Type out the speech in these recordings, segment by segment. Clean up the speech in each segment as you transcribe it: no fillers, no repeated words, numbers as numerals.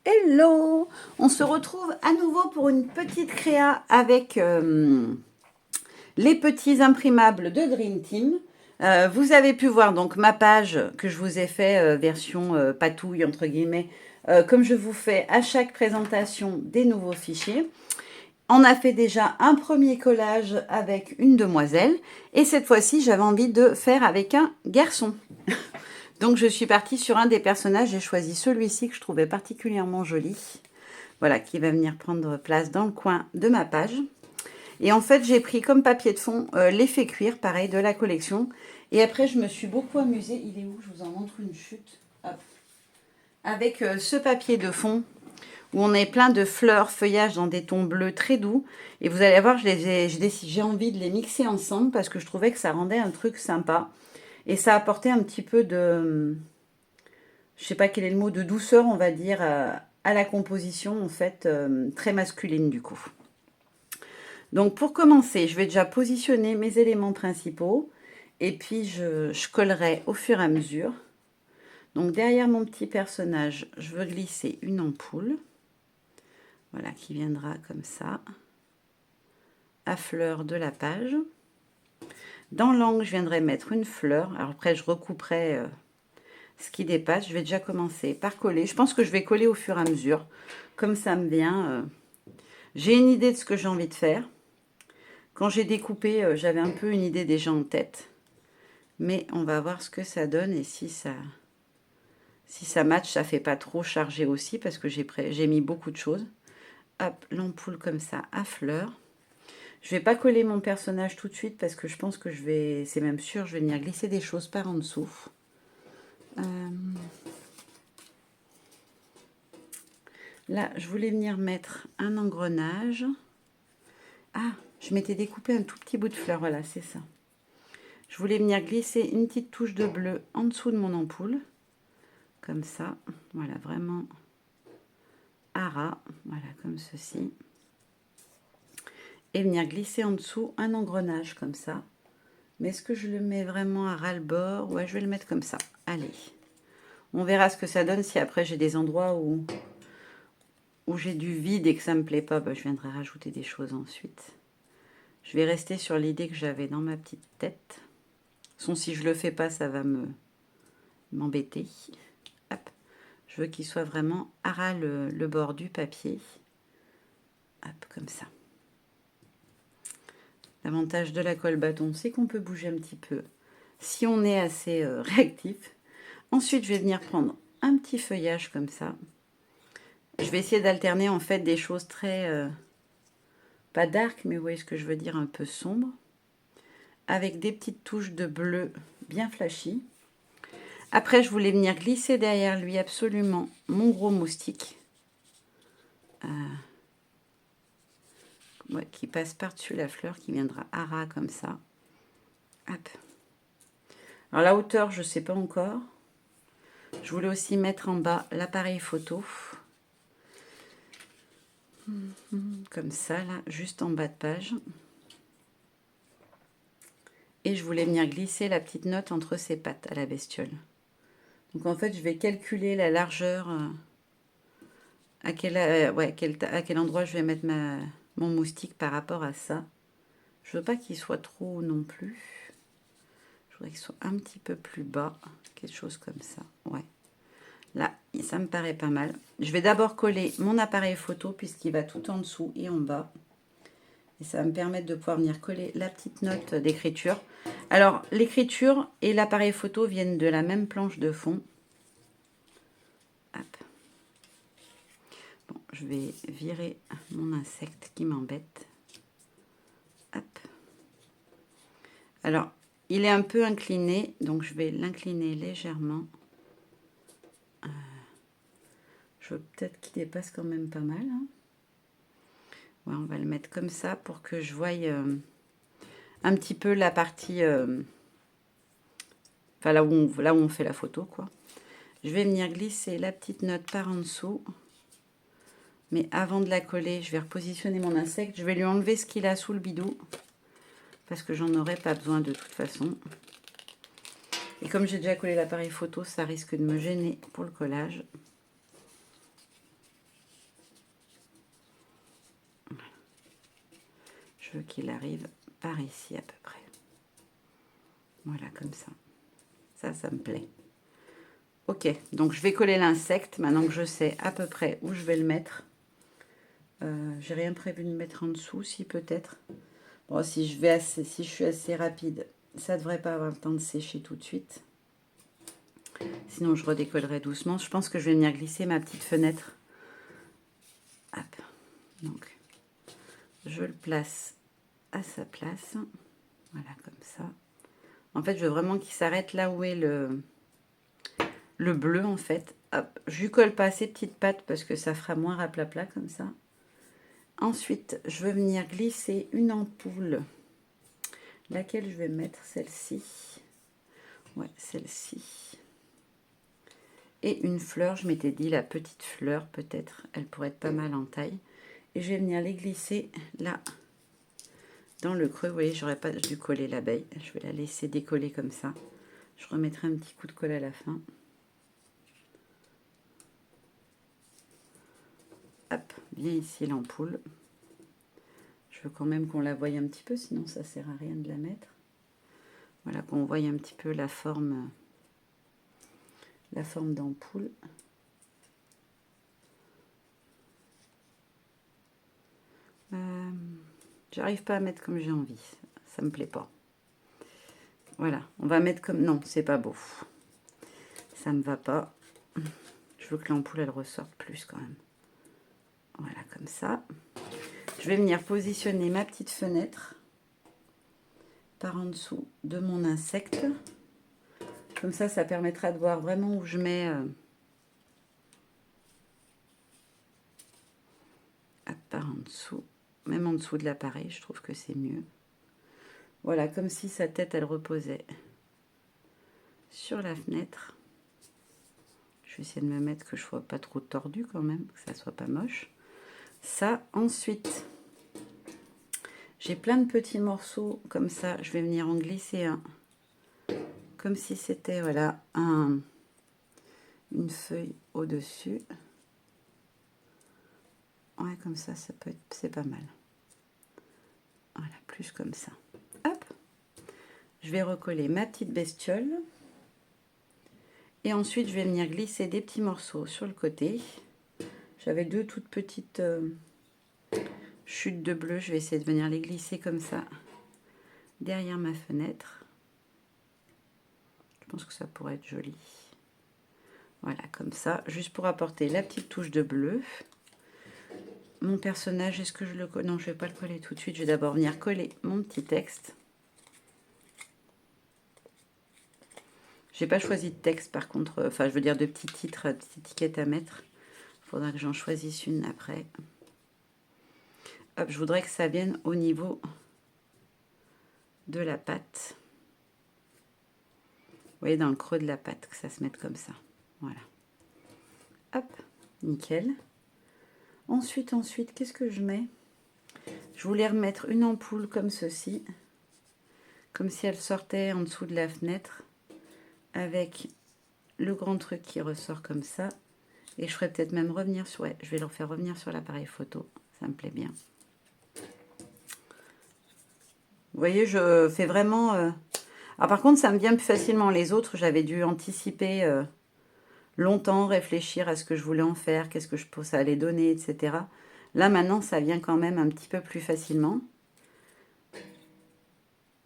Hello! On se retrouve à nouveau pour une petite créa avec les petits imprimables de Dream Team. Vous avez pu voir donc ma page que je vous ai fait version patouille entre guillemets, comme je vous fais à chaque présentation des nouveaux fichiers. On a fait déjà un premier collage avec une demoiselle et cette fois-ci j'avais envie de faire avec un garçon. Donc je suis partie sur un des personnages, j'ai choisi celui-ci que je trouvais particulièrement joli. Voilà, qui va venir prendre place dans le coin de ma page. Et en fait, j'ai pris comme papier de fond l'effet cuir, pareil, de la collection. Et après, je me suis beaucoup amusée. Il est où? Je vous en montre une chute. Hop. Avec ce papier de fond, où on est plein de fleurs, feuillages dans des tons bleus très doux. Et vous allez voir, j'ai envie de les mixer ensemble parce que je trouvais que ça rendait un truc sympa. Et ça apportait un petit peu de... Je sais pas quel est le mot, de douceur, on va dire, à la composition, en fait, très masculine du coup. Donc pour commencer, je vais déjà positionner mes éléments principaux et puis je collerai au fur et à mesure. Donc derrière mon petit personnage, je veux glisser une ampoule. Voilà, qui viendra comme ça, à fleur de la page. Dans l'angle, je viendrai mettre une fleur. Alors après, je recouperai ce qui dépasse. Je vais déjà commencer par coller. Je pense que je vais coller au fur et à mesure, comme ça me vient. J'ai une idée de ce que j'ai envie de faire. Quand j'ai découpé, j'avais un peu une idée déjà en tête. Mais on va voir ce que ça donne et si ça match, ça fait pas trop chargé aussi parce que j'ai mis beaucoup de choses. Hop, l'ampoule comme ça à fleurs. Je vais pas coller mon personnage tout de suite parce que je pense que c'est même sûr, je vais venir glisser des choses par en dessous. Là, je voulais venir mettre un engrenage. Ah, je m'étais découpé un tout petit bout de fleur, voilà, c'est ça. Je voulais venir glisser une petite touche de bleu en dessous de mon ampoule. Comme ça, voilà, vraiment à ras, voilà, comme ceci. Et venir glisser en dessous un engrenage comme ça. Mais est-ce que je le mets vraiment à ras le bord? Ouais, je vais le mettre comme ça. Allez. On verra ce que ça donne si après j'ai des endroits où j'ai du vide et que ça ne me plaît pas. Bah, je viendrai rajouter des choses ensuite. Je vais rester sur l'idée que j'avais dans ma petite tête. Si je le fais pas, ça va m'embêter. Hop. Je veux qu'il soit vraiment à ras le bord du papier. Hop, comme ça. L'avantage de la colle bâton, c'est qu'on peut bouger un petit peu si on est assez réactif. Ensuite, je vais venir prendre un petit feuillage comme ça. Je vais essayer d'alterner en fait des choses très... pas dark, mais vous voyez ce que je veux dire, un peu sombre. Avec des petites touches de bleu bien flashy. Après, je voulais venir glisser derrière lui absolument mon gros moustique. Ouais, qui passe par-dessus la fleur, qui viendra à ras comme ça. Hop. Alors la hauteur, je ne sais pas encore. Je voulais aussi mettre en bas l'appareil photo. Comme ça, là, juste en bas de page. Et je voulais venir glisser la petite note entre ses pattes à la bestiole. Donc en fait, je vais calculer la largeur, à quel endroit je vais mettre mon moustique par rapport à ça. Je veux pas qu'il soit trop non plus. Je voudrais qu'il soit un petit peu plus bas, quelque chose comme ça. Ouais. Là, ça me paraît pas mal. Je vais d'abord coller mon appareil photo puisqu'il va tout en dessous et en bas. Et ça va me permettre de pouvoir venir coller la petite note d'écriture. Alors, l'écriture et l'appareil photo viennent de la même planche de fond. Hop. Bon, je vais virer mon insecte qui m'embête. Hop. Alors, il est un peu incliné, donc je vais l'incliner légèrement. Je veux peut-être qu'il dépasse quand même pas mal. Hein. Ouais, on va le mettre comme ça pour que je voie un petit peu la partie... enfin, là où on fait la photo, quoi. Je vais venir glisser la petite note par en dessous. Mais avant de la coller, je vais repositionner mon insecte. Je vais lui enlever ce qu'il a sous le bidou. Parce que j'en aurai pas besoin de toute façon. Et comme j'ai déjà collé l'appareil photo, ça risque de me gêner pour le collage. Je veux qu'il arrive par ici à peu près. Voilà, comme ça. Ça me plaît. Ok, donc je vais coller l'insecte, maintenant que je sais à peu près où je vais le mettre. J'ai rien prévu de mettre en dessous, si peut-être. Bon, si je suis assez rapide, ça devrait pas avoir le temps de sécher tout de suite. Sinon, je redécollerai doucement. Je pense que je vais venir glisser ma petite fenêtre. Hop. Donc, je le place à sa place. Voilà, comme ça. En fait, je veux vraiment qu'il s'arrête là où est le bleu, en fait. Hop. Je lui colle pas ces petites pattes parce que ça fera moins raplapla comme ça. Ensuite, je vais venir glisser une ampoule. Laquelle je vais mettre? Celle-ci. Ouais, celle-ci. Et une fleur, je m'étais dit la petite fleur, peut-être, elle pourrait être pas mal en taille. Et je vais venir les glisser là, dans le creux. Vous voyez, j'aurais pas dû coller l'abeille. Je vais la laisser décoller comme ça. Je remettrai un petit coup de colle à la fin. Hop, bien ici l'ampoule. Je veux quand même qu'on la voie un petit peu, sinon ça sert à rien de la mettre. Voilà, qu'on voie un petit peu la forme d'ampoule. J'arrive pas à mettre comme j'ai envie, ça me plaît pas. Voilà, on va mettre comme... Non, c'est pas beau. Ça me va pas. Je veux que l'ampoule, elle ressorte plus quand même. Voilà, comme ça. Je vais venir positionner ma petite fenêtre par en dessous de mon insecte. Comme ça, ça permettra de voir vraiment où je mets... par en dessous. Même en dessous de l'appareil, je trouve que c'est mieux. Voilà, comme si sa tête, elle reposait sur la fenêtre. Je vais essayer de me mettre que je ne sois pas trop tordue quand même, que ça soit pas moche. Ça, ensuite, j'ai plein de petits morceaux comme ça. Je vais venir en glisser un, comme si c'était, voilà, une feuille au-dessus. Ouais, comme ça peut être, c'est pas mal. Voilà, plus comme ça. Hop. Je vais recoller ma petite bestiole. Et ensuite, je vais venir glisser des petits morceaux sur le côté. J'avais deux toutes petites chutes de bleu. Je vais essayer de venir les glisser comme ça derrière ma fenêtre. Je pense que ça pourrait être joli. Voilà, comme ça, juste pour apporter la petite touche de bleu. Mon personnage, est-ce que je le colle? Non, je ne vais pas le coller tout de suite. Je vais d'abord venir coller mon petit texte. J'ai pas choisi de texte par contre, enfin je veux dire de petits titres, de petites étiquettes à mettre. Il faudra que j'en choisisse une après. Hop, je voudrais que ça vienne au niveau de la pâte. Vous voyez, dans le creux de la pâte, que ça se mette comme ça. Voilà. Hop, nickel. Ensuite, qu'est-ce que je mets? Je voulais remettre une ampoule comme ceci. Comme si elle sortait en dessous de la fenêtre. Avec le grand truc qui ressort comme ça. Et je ferais peut-être même revenir sur... Ouais, je vais le faire revenir sur l'appareil photo. Ça me plaît bien. Vous voyez, je fais vraiment... Alors par contre, ça me vient plus facilement. Les autres, j'avais dû anticiper longtemps, réfléchir à ce que je voulais en faire, qu'est-ce que ça allait donner, etc. Là, maintenant, ça vient quand même un petit peu plus facilement.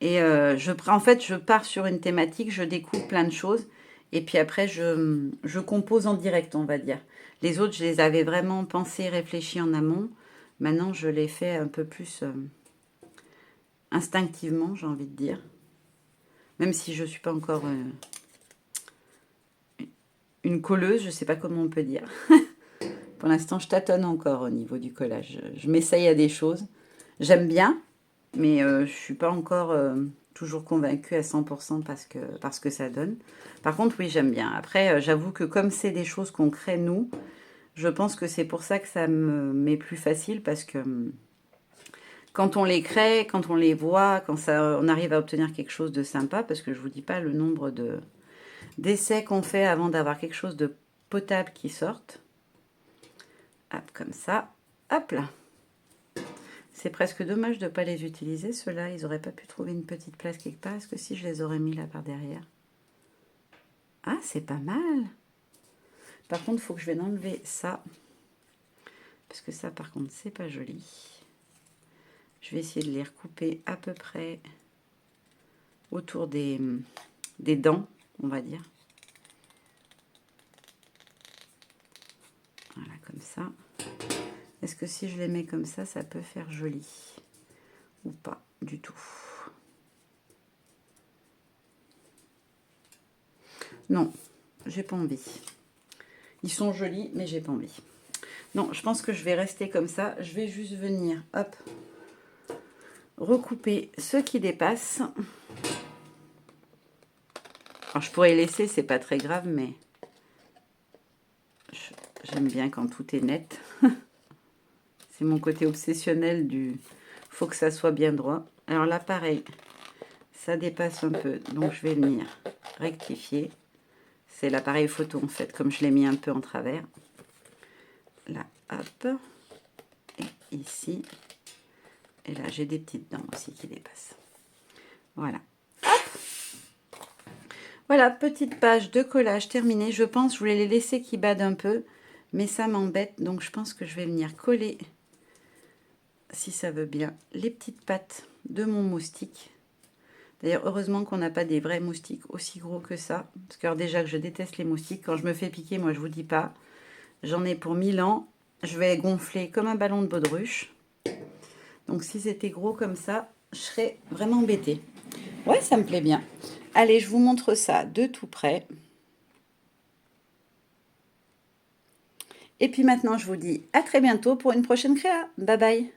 Et en fait, je pars sur une thématique, je découvre plein de choses. Et puis après, je compose en direct, on va dire. Les autres, je les avais vraiment pensés, réfléchis en amont. Maintenant, je les fais un peu plus instinctivement, j'ai envie de dire. Même si je ne suis pas encore une colleuse, je ne sais pas comment on peut dire. Pour l'instant, je tâtonne encore au niveau du collage. Je m'essaye à des choses. J'aime bien, mais je ne suis pas encore toujours convaincue à 100% parce que ça donne. Par contre, oui, j'aime bien. Après, j'avoue que comme c'est des choses qu'on crée nous, je pense que c'est pour ça que ça me m'est plus facile parce que quand on les crée, quand on les voit, quand on arrive à obtenir quelque chose de sympa, parce que je ne vous dis pas le nombre d'essais qu'on fait avant d'avoir quelque chose de potable qui sorte. Hop, comme ça. Hop là. C'est presque dommage de ne pas les utiliser, ceux-là. Ils n'auraient pas pu trouver une petite place quelque part. Est-ce que si je les aurais mis là par derrière? Ah, c'est pas mal. Par contre, il faut que je vais enlever ça. Parce que ça, par contre, c'est pas joli. Je vais essayer de les recouper à peu près autour des dents, on va dire. Voilà, comme ça. Est-ce que si je les mets comme ça peut faire joli? Ou pas du tout? Non, j'ai pas envie. Ils sont jolis, mais j'ai pas envie. Non, je pense que je vais rester comme ça. Je vais juste venir, hop, recouper ceux qui dépassent. Alors, je pourrais les laisser, c'est pas très grave, mais j'aime bien quand tout est net. C'est mon côté obsessionnel du... faut que ça soit bien droit. Alors là, pareil, ça dépasse un peu, donc je vais venir rectifier. C'est l'appareil photo, en fait, comme je l'ai mis un peu en travers. Là, hop. Et ici. Et là, j'ai des petites dents aussi qui dépassent. Voilà. Hop. Voilà, petite page de collage terminée. Je pense, je voulais les laisser qui badent un peu, mais ça m'embête. Donc, je pense que je vais venir coller, si ça veut bien, les petites pattes de mon moustique. D'ailleurs, heureusement qu'on n'a pas des vrais moustiques aussi gros que ça. Parce que alors, déjà que je déteste les moustiques. Quand je me fais piquer, moi, je vous dis pas. J'en ai pour 1000 ans. Je vais gonfler comme un ballon de baudruche. Donc, si c'était gros comme ça, je serais vraiment embêtée. Ouais, ça me plaît bien. Allez, je vous montre ça de tout près. Et puis maintenant, je vous dis à très bientôt pour une prochaine créa. Bye bye.